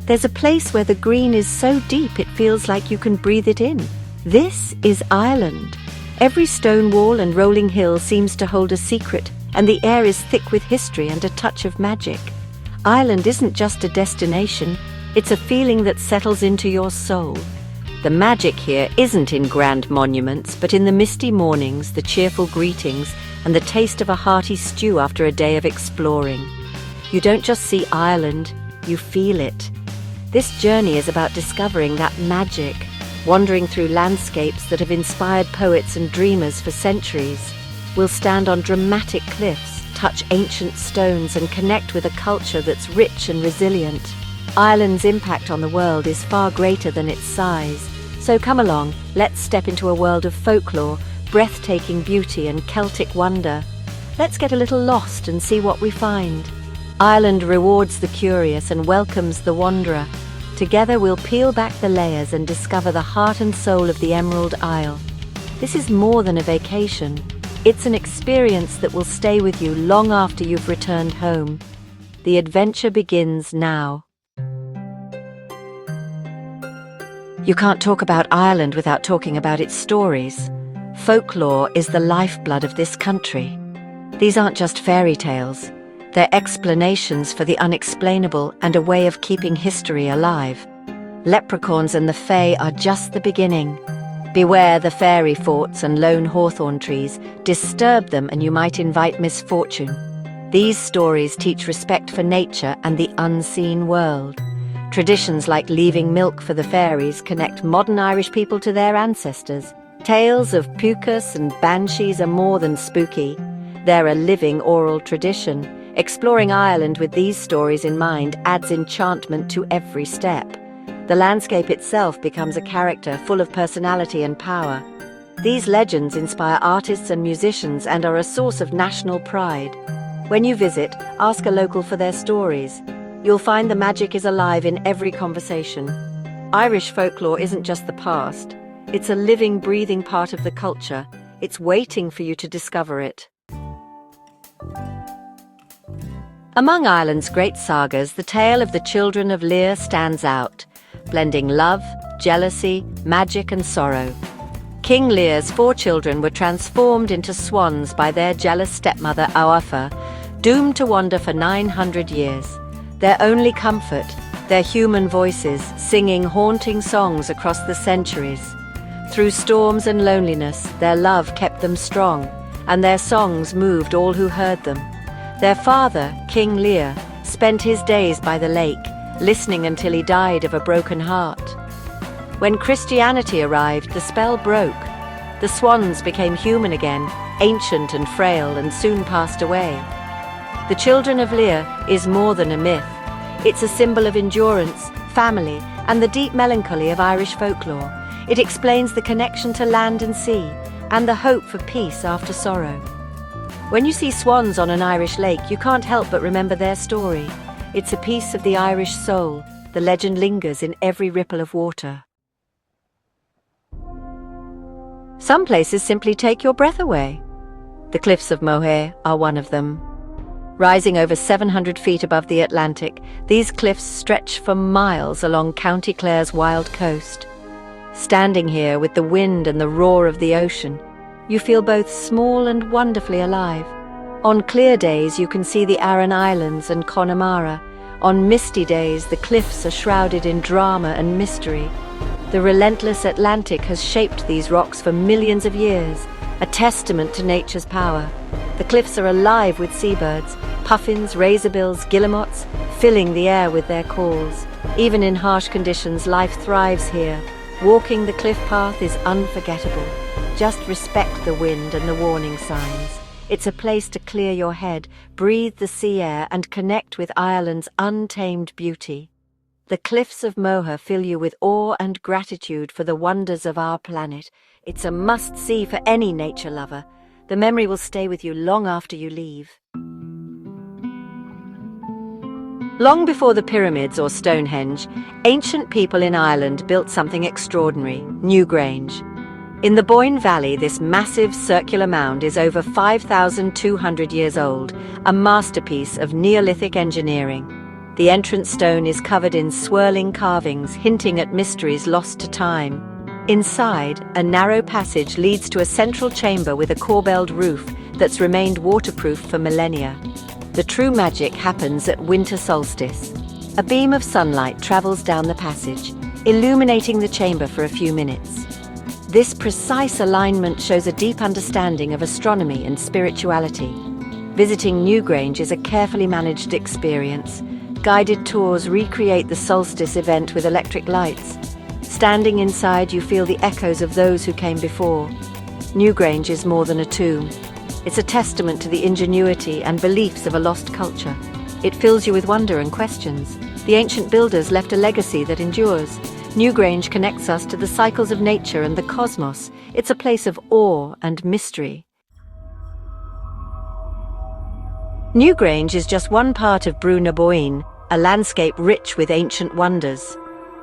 There's a place where the green is so deep it feels like you can breathe it in. This is Ireland. Every stone wall and rolling hill seems to hold a secret, and the air is thick with history and a touch of magic. Ireland isn't just a destination, it's a feeling that settles into your soul. The magic here isn't in grand monuments, but in the misty mornings, the cheerful greetings, and the taste of a hearty stew after a day of exploring. You don't just see Ireland, you feel it. This journey is about discovering that magic, wandering through landscapes that have inspired poets and dreamers for centuries. We'll stand on dramatic cliffs, touch ancient stones, and connect with a culture that's rich and resilient. Ireland's impact on the world is far greater than its size. So come along, let's step into a world of folklore, breathtaking beauty and Celtic wonder. Let's get a little lost and see what we find. Ireland rewards the curious and welcomes the wanderer. Together we'll peel back the layers and discover the heart and soul of the Emerald Isle. This is more than a vacation. It's an experience that will stay with you long after you've returned home. The adventure begins now. You can't talk about Ireland without talking about its stories. Folklore is the lifeblood of this country. These aren't just fairy tales. They're explanations for the unexplainable and a way of keeping history alive. Leprechauns and the Fae are just the beginning. Beware the fairy forts and lone hawthorn trees. Disturb them and you might invite misfortune. These stories teach respect for nature and the unseen world. Traditions like leaving milk for the fairies connect modern Irish people to their ancestors. Tales of puchas and banshees are more than spooky. They're a living oral tradition. Exploring Ireland with these stories in mind adds enchantment to every step. The landscape itself becomes a character full of personality and power. These legends inspire artists and musicians and are a source of national pride. When you visit, ask a local for their stories. You'll find the magic is alive in every conversation. Irish folklore isn't just the past. It's a living, breathing part of the culture. It's waiting for you to discover it. Among Ireland's great sagas, the tale of the children of Lear stands out, blending love, jealousy, magic and sorrow. King Lear's 4 children were transformed into swans by their jealous stepmother Eofa, doomed to wander for 900 years. Their only comfort, their human voices singing haunting songs across the centuries. Through storms and loneliness, their love kept them strong, and their songs moved all who heard them. Their father, King Lear, spent his days by the lake, listening until he died of a broken heart. When Christianity arrived, the spell broke. The swans became human again, ancient and frail, and soon passed away. The Children of Lear is more than a myth. It's a symbol of endurance, family, and the deep melancholy of Irish folklore. It explains the connection to land and sea, and the hope for peace after sorrow. When you see swans on an Irish lake, you can't help but remember their story. It's a piece of the Irish soul. The legend lingers in every ripple of water. Some places simply take your breath away. The Cliffs of Moher are one of them. Rising over 700 feet above the Atlantic, these cliffs stretch for miles along County Clare's wild coast. Standing here with the wind and the roar of the ocean, you feel both small and wonderfully alive. On clear days, you can see the Aran Islands and Connemara. On misty days, the cliffs are shrouded in drama and mystery. The relentless Atlantic has shaped these rocks for millions of years, a testament to nature's power. The cliffs are alive with seabirds, puffins, razorbills, guillemots, filling the air with their calls. Even in harsh conditions, life thrives here. Walking the cliff path is unforgettable. Just respect the wind and the warning signs. It's a place to clear your head, breathe the sea air, and connect with Ireland's untamed beauty. The Cliffs of Moher fill you with awe and gratitude for the wonders of our planet. It's a must-see for any nature lover. The memory will stay with you long after you leave. Long before the pyramids or Stonehenge, ancient people in Ireland built something extraordinary, Newgrange. In the Boyne Valley, this massive circular mound is over 5,200 years old, a masterpiece of Neolithic engineering. The entrance stone is covered in swirling carvings, hinting at mysteries lost to time. Inside, a narrow passage leads to a central chamber with a corbelled roof that's remained waterproof for millennia. The true magic happens at winter solstice. A beam of sunlight travels down the passage, illuminating the chamber for a few minutes. This precise alignment shows a deep understanding of astronomy and spirituality. Visiting Newgrange is a carefully managed experience. Guided tours recreate the solstice event with electric lights. Standing inside, you feel the echoes of those who came before. Newgrange is more than a tomb. It's a testament to the ingenuity and beliefs of a lost culture. It fills you with wonder and questions. The ancient builders left a legacy that endures. Newgrange connects us to the cycles of nature and the cosmos. It's a place of awe and mystery. Newgrange is just one part of Brú na Bóinne, a landscape rich with ancient wonders.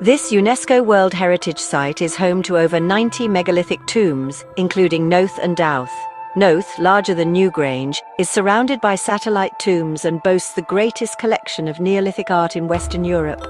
This UNESCO World Heritage Site is home to over 90 megalithic tombs, including Knowth and Dowth. Knowth, larger than Newgrange, is surrounded by satellite tombs and boasts the greatest collection of Neolithic art in Western Europe.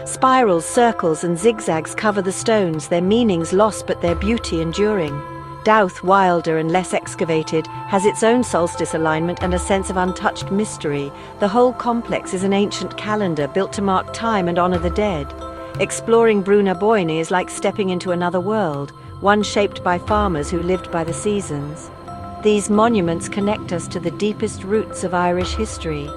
Spirals, circles and zigzags cover the stones, their meanings lost but their beauty enduring. Dowth, wilder and less excavated, has its own solstice alignment and a sense of untouched mystery. The whole complex is an ancient calendar built to mark time and honour the dead. Exploring Brú na Bóinne is like stepping into another world, one shaped by farmers who lived by the seasons. These monuments connect us to the deepest roots of Irish history.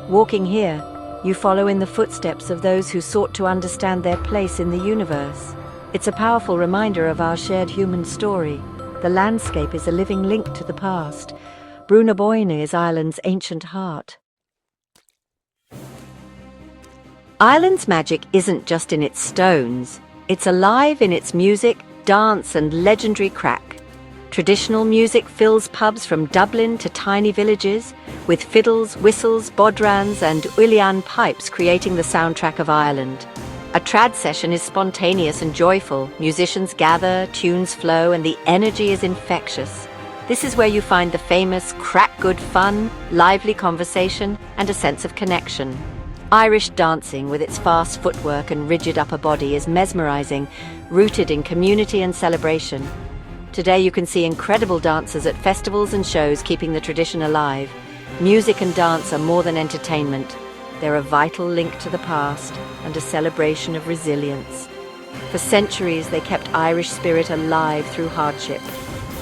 Walking here, you follow in the footsteps of those who sought to understand their place in the universe. It's a powerful reminder of our shared human story. The landscape is a living link to the past. Brú na Bóinne is Ireland's ancient heart. Ireland's magic isn't just in its stones. It's alive in its music, dance and legendary crack. Traditional music fills pubs from Dublin to tiny villages, with fiddles, whistles, bodrans and uilleann pipes creating the soundtrack of Ireland. A trad session is spontaneous and joyful. Musicians gather, tunes flow, and the energy is infectious. This is where you find the famous crack good fun, lively conversation, and a sense of connection. Irish dancing, with its fast footwork and rigid upper body, is mesmerizing, rooted in community and celebration. Today you can see incredible dancers at festivals and shows keeping the tradition alive. Music and dance are more than entertainment. They're a vital link to the past and a celebration of resilience. For centuries they kept Irish spirit alive through hardship.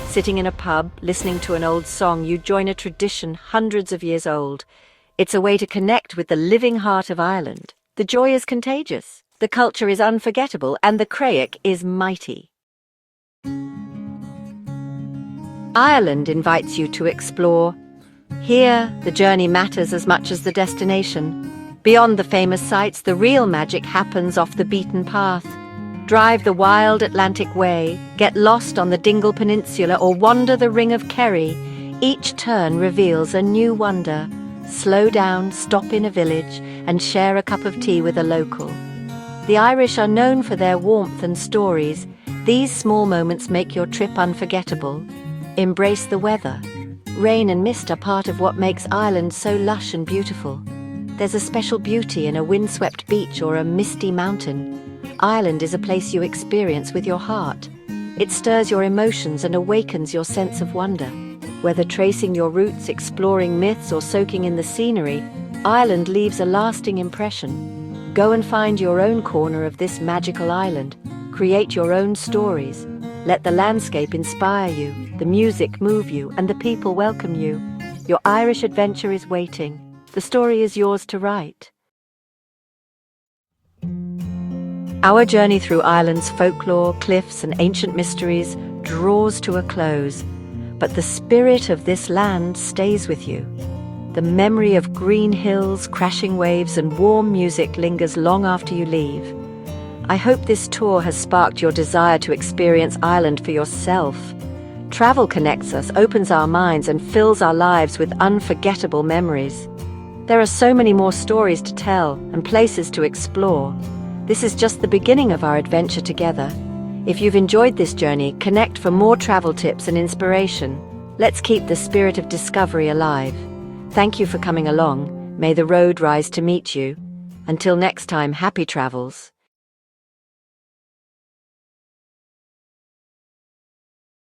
Sitting in a pub, listening to an old song, you join a tradition hundreds of years old. It's a way to connect with the living heart of Ireland. The joy is contagious, the culture is unforgettable, and the Craigh is mighty. Ireland invites you to explore. Here, the journey matters as much as the destination. Beyond the famous sights, the real magic happens off the beaten path. Drive the wild Atlantic Way, get lost on the Dingle Peninsula, or wander the Ring of Kerry. Each turn reveals a new wonder. Slow down, stop in a village, and share a cup of tea with a local. The Irish are known for their warmth and stories. These small moments make your trip unforgettable. Embrace the weather. Rain and mist are part of what makes Ireland so lush and beautiful. There's a special beauty in a windswept beach or a misty mountain. Ireland is a place you experience with your heart. It stirs your emotions and awakens your sense of wonder. Whether tracing your roots, exploring myths, or soaking in the scenery, Ireland leaves a lasting impression. Go and find your own corner of this magical island. Create your own stories. Let the landscape inspire you, the music move you, and the people welcome you. Your Irish adventure is waiting. The story is yours to write. Our journey through Ireland's folklore, cliffs, and ancient mysteries draws to a close. But the spirit of this land stays with you. The memory of green hills, crashing waves, and warm music lingers long after you leave. I hope this tour has sparked your desire to experience Ireland for yourself. Travel connects us, opens our minds, and fills our lives with unforgettable memories. There are so many more stories to tell and places to explore. This is just the beginning of our adventure together. If you've enjoyed this journey, connect for more travel tips and inspiration. Let's keep the spirit of discovery alive. Thank you for coming along. May the road rise to meet you. Until next time, happy travels.